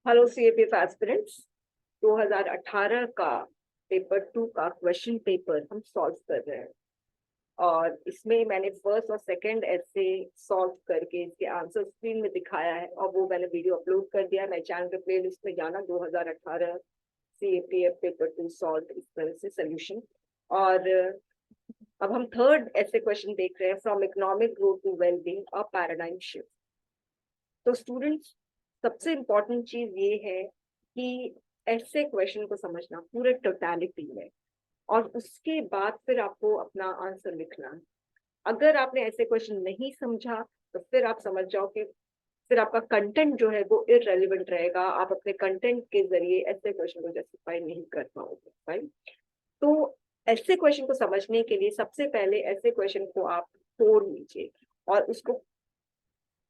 Hello CAPF aspirants. 2018 का paper 2 का question paper हम सॉल्व कर रहे हैं और इसमें मैंने फर्स्ट और सेकंड ऐसे सॉल्व करके इसके आंसर स्क्रीन में दिखाया है और वो मैंने वीडियो अपलोड कर दिया है। मेरे चैनल के प्लेलिस्ट में जाना 2018 सीएपीएफ पेपर 2 सॉल्व इस तरह से सोल्यूशन। और अब हम थर्ड ऐसे क्वेश्चन देख रहे हैं, from economic growth to wellbeing a paradigm shift. तो स्टूडेंट्स, सबसे इम्पोर्टेंट चीज ये है कि ऐसे क्वेश्चन को समझना पूरे टोटलिटी में और उसके बाद फिर आपको अपना आंसर लिखना है। अगर आपने ऐसे क्वेश्चन नहीं समझा तो फिर आप समझ जाओ कि फिर आपका कंटेंट जो है वो इररेलेवेंट रहेगा, आप अपने कंटेंट के जरिए ऐसे क्वेश्चन को जस्टिफाई नहीं कर पाओगे। राइट? तो ऐसे क्वेश्चन को समझने के लिए सबसे पहले ऐसे क्वेश्चन को आप तोड़ लीजिए और उसको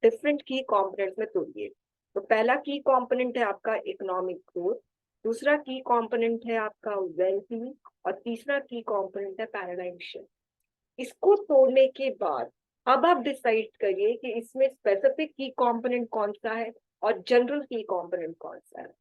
डिफरेंट की कंपोनेंट्स में तोड़िए। तो पहला की कंपोनेंट है आपका इकोनॉमिक ग्रोथ, दूसरा की कंपोनेंट है आपका वेल्थ, और तीसरा की कंपोनेंट है पैराडाइम शिफ्ट। इसको तोड़ने के बाद अब आप डिसाइड करिए कि इसमें स्पेसिफिक की कंपोनेंट कौन सा है और जनरल की कंपोनेंट कौन सा है।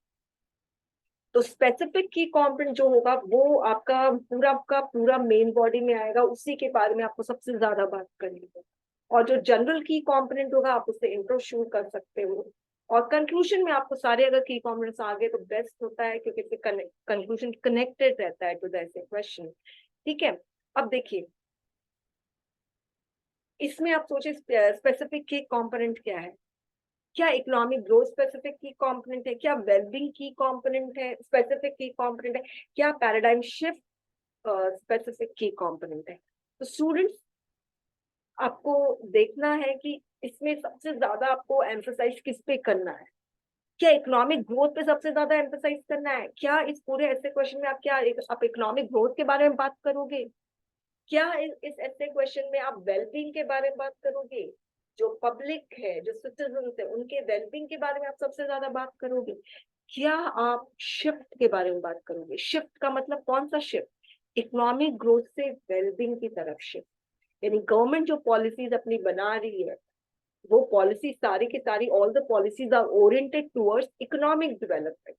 तो स्पेसिफिक की कंपोनेंट जो होगा वो आपका पूरा मेन बॉडी में आएगा, उसी के बारे में आपको सबसे ज्यादा बात करनी है। और जो जनरल की कंपोनेंट होगा आप उससे इंट्रो शुरू कर सकते हो और कंक्लूजन में आपको सारे अगर की कंपोनेंट्स आ गए तो बेस्ट होता है, क्योंकि कंक्लूजन कनेक्टेड रहता है टू द ऐसे क्वेश्चन। ठीक है, अब देखिए इसमें आप सोचे स्पेसिफिक की कंपोनेंट क्या है। क्या इकोनॉमिक ग्रोथ स्पेसिफिक की कंपोनेंट है, क्या वेलबींग की कंपोनेंट है, स्पेसिफिक की कंपोनेंट है, क्या पैराडाइम शिफ्ट स्पेसिफिक की कंपोनेंट है। तो स्टूडेंट्स, आपको देखना है कि इसमें सबसे ज्यादा आपको एम्फसाइज किस पे करना है। क्या इकोनॉमिक ग्रोथ पे सबसे ज्यादा एम्फसाइज करना है? क्या इस पूरे ऐसे क्वेश्चन में आप इकोनॉमिक ग्रोथ के बारे में बात करोगे? क्या इस ऐसे क्वेश्चन में आप वेलबींग के बारे में बात करोगे? जो पब्लिक है, जो सिटीजन है, उनके वेलबींग के बारे में आप सबसे ज्यादा बात करोगे? क्या आप शिफ्ट के बारे में बात करोगे? शिफ्ट का मतलब कौन सा शिफ्ट? इकोनॉमिक ग्रोथ से वेलबींग की तरफ शिफ्ट। यानी गवर्नमेंट जो पॉलिसीज अपनी बना रही है वो पॉलिसी सारी की सारी, all the policies are oriented towards economic development.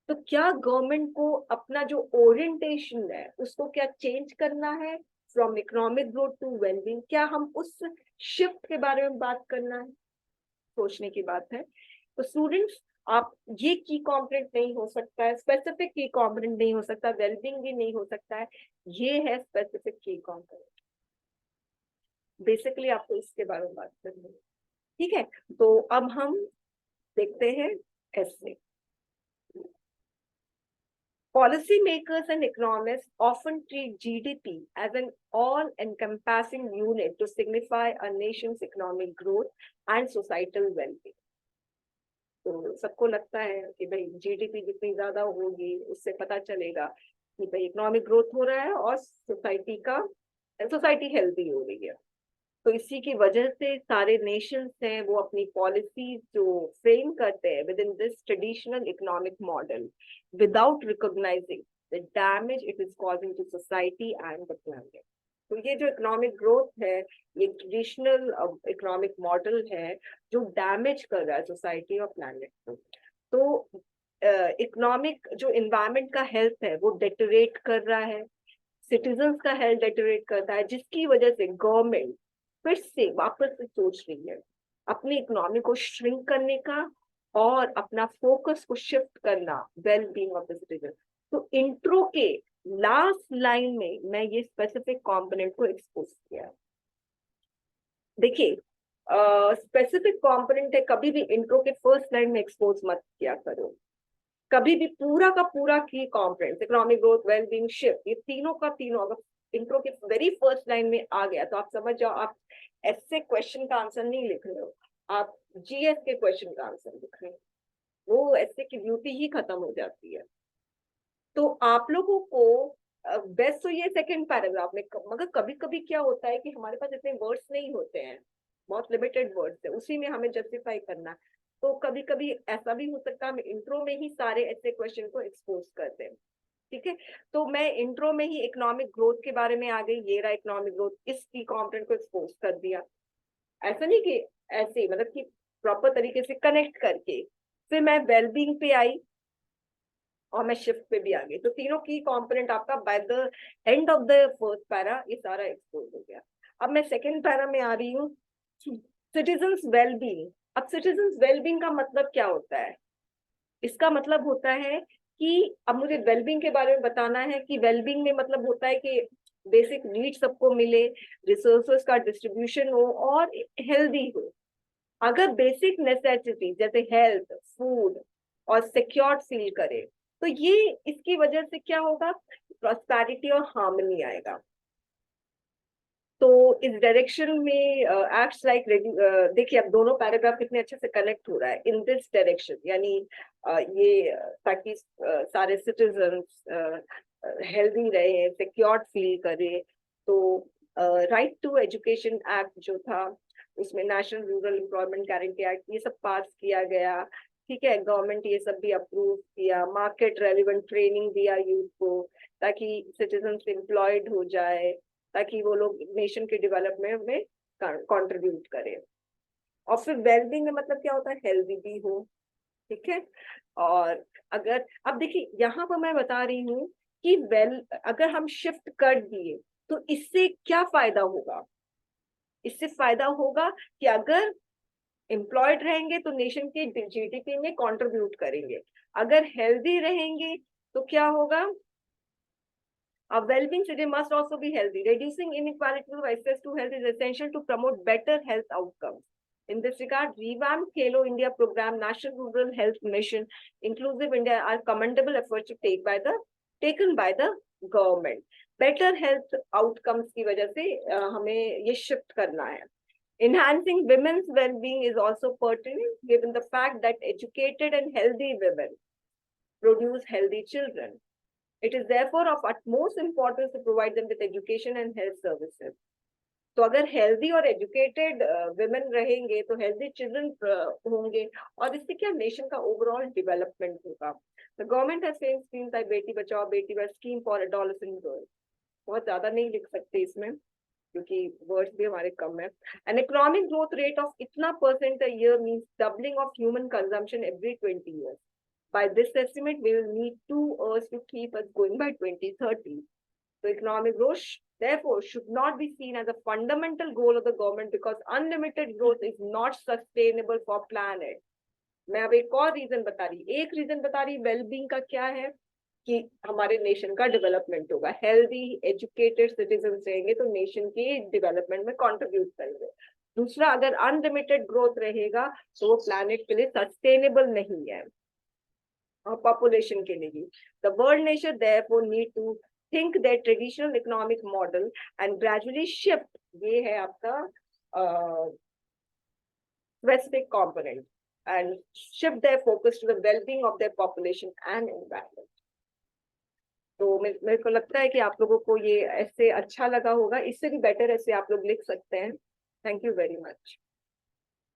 तो क्या गवर्नमेंट को अपना जो ओरिएंटेशन है उसको क्या चेंज करना है from economic growth to wellbeing? क्या हम उस शिफ्ट के बारे में बात करना है? सोचने की बात है। तो स्टूडेंट्स, आप ये की कॉम्पोनेंट नहीं हो सकता है, स्पेसिफिक की कॉम्पोनेंट नहीं हो सकता, वेलबींग भी नहीं हो सकता है, ये है स्पेसिफिक की कॉम्पोनेंट। बेसिकली आपको इसके बारे में बात करनी है। ठीक है, तो अब हम देखते हैं ऐसे। Policymakers and economists often treat GDP as an all-encompassing unit to signify a nation's economic growth and societal well-being. तो सबको लगता है कि भाई जीडीपी जितनी ज्यादा होगी उससे पता चलेगा कि भाई इकोनॉमिक ग्रोथ हो रहा है और सोसाइटी हेल्दी हो रही है। तो इसी की वजह से सारे नेशंस हैं वो अपनी पॉलिसीज जो फ्रेम करते हैं within this traditional economic model without recognising the damage it is causing to society and the planet. तो ये जो इकोनॉमिक ग्रोथ है ये ट्रेडिशनल इकोनॉमिक मॉडल है जो डैमेज कर रहा है सोसाइटी और प्लैनेट को। तो इकोनॉमिक जो इन्वायरमेंट का हेल्थ है वो डेटोरेट कर रहा है, सिटीजन्स का हेल्थ डेटोरेट करता है, जिसकी वजह से गवर्नमेंट फिर से वापस से सोच रही है अपनी इकोनॉमी को श्रिंक करने का और अपना फोकस को शिफ्ट करना well being of the citizen. तो इंट्रो के लास्ट लाइन में मैं ये स्पेसिफिक कंपोनेंट को एक्सपोज किया। देखिए, स्पेसिफिक कंपोनेंट है, कभी भी इंट्रो के फर्स्ट लाइन में एक्सपोज मत किया करो। कभी भी पूरा का पूरा की component economic growth wellbeing shift ये तीनों का तीनों अगर इंट्रो के वेरी फर्स्ट लाइन में आ गया तो आप समझ जाओ आप ऐसे क्वेश्चन का आंसर नहीं लिख रहे हो, आप जीएस के क्वेश्चन का आंसर लिख रहे हो। वो ऐसे की ब्यूटी ही खत्म हो जाती है। तो आप लोगों को बेस्ट तो ये सेकंड पैराग्राफ में, मगर कभी कभी क्या होता है कि हमारे पास इतने वर्ड्स नहीं होते हैं, बहुत लिमिटेड वर्ड्स है, उसी में हमें जस्टिफाई करना है। तो कभी कभी ऐसा भी हो सकता है हम इंट्रो में ही सारे ऐसे क्वेश्चन को एक्सपोज करते हैं। ठीक है, तो मैं इंट्रो में ही इकोनॉमिक ग्रोथ के बारे में आ गई, ये रहा इकोनॉमिक ग्रोथ, इसकी कंपोनेंट को एक्सपोज कर दिया। ऐसा नहीं कि ऐसे मतलब कि प्रॉपर तरीके से कनेक्ट करके फिर मैं वेलबींग पे आई और मैं शिफ्ट पे भी आ गई। तो तीनों की कंपोनेंट आपका by the end of the first para ये सारा एक्सप्लोर हो गया। अब मैं सेकंड पैरा में आ रही हूँ, सिटीजन्स वेलबींग। अब सिटीजन्स वेलबींग का मतलब क्या होता है? इसका मतलब होता है कि अब मुझे वेलबींग के बारे में बताना है कि वेलबींग में मतलब होता है कि बेसिक नीड सबको मिले, रिसोर्सेस का डिस्ट्रीब्यूशन हो और हेल्दी हो। अगर बेसिक नेसेसिटी जैसे हेल्थ, फूड और सिक्योर फील करे तो ये इसकी वजह से क्या होगा, प्रॉस्पेरिटी और हार्मनी आएगा। तो इस डायरेक्शन में एक्ट्स लाइक, देखिए अब दोनों पैराग्राफ कितने अच्छे से कनेक्ट हो रहा है इन दिस डायरेक्शन, यानी ये ताकि सारे सिटीजन्स हेल्दी रहे, सिक्योर फील करे। तो राइट टू एजुकेशन एक्ट जो था उसमें national rural employment guarantee act ये सब पास किया गया। ठीक है, गवर्नमेंट ये सब भी अप्रूव किया, मार्केट रेलिवेंट ट्रेनिंग दिया यूथ को ताकि सिटीजन्स एम्प्लॉयड हो जाए, ताकि वो लोग नेशन के डेवलपमेंट में कंट्रीब्यूट करें। और फिर वेलबींग में मतलब क्या होता है, हेल्दी भी हो। ठीक है, और अगर अब देखिए यहाँ पर मैं बता रही हूँ कि अगर हम शिफ्ट कर दिए तो इससे क्या फायदा होगा। इससे फायदा होगा कि अगर एम्प्लॉयड रहेंगे तो नेशन के जीडीपी में कंट्रीब्यूट करेंगे, अगर हेल्दी रहेंगे तो क्या होगा, a well-being city must also be healthy. Reducing inequality of access to health is essential to promote better health outcomes. In this regard, revamped Khelo India program, National Rural Health Mission, Inclusive India are commendable efforts to taken by the government. Better health outcomes की वजह से हमें ये shift करना है. Enhancing women's well-being is also pertinent given the fact that educated and healthy women produce healthy children. It is therefore of utmost importance to provide them with education and health services. तो अगर healthy और educated women रहेंगे तो healthy children होंगे और इससे क्या nation का ओवरऑल डेवलपमेंट होगा। The government has famed schemes like Beti Bachao Beti Padhao scheme for adolescent girls. बहुत ज्यादा नहीं लिख सकते इसमें क्योंकि वर्ड्स भी हमारे कम है। An economic growth rate of इतना percent a year means doubling of human consumption every 20 years. By this estimate, we will need 2 Earths to keep us going by 2030. So economic growth, therefore, should not be seen as a fundamental goal of the government because unlimited growth is not sustainable for planet. मैं अब एक और reason बता रही, एक reason बता रही wellbeing का क्या है कि हमारे नेशन का डेवलपमेंट होगा, हेल्दी एजुकेटेड सिटीजन रहेंगे तो नेशन के डेवलपमेंट में कंट्रीब्यूट करेंगे। दूसरा, अगर अनलिमिटेड ग्रोथ रहेगा तो वो प्लैनेट के लिए सस्टेनेबल नहीं है population के लिए। The world nation therefore need to think their traditional economic model and gradually shift, ये है आपका specific component, and shift their focus to the well-being of their population and environment. तो मेरे को लगता है कि आप लोगों को ये ऐसे अच्छा लगा होगा, इससे भी बेटर ऐसे आप लोग लिख सकते हैं। Thank you very much.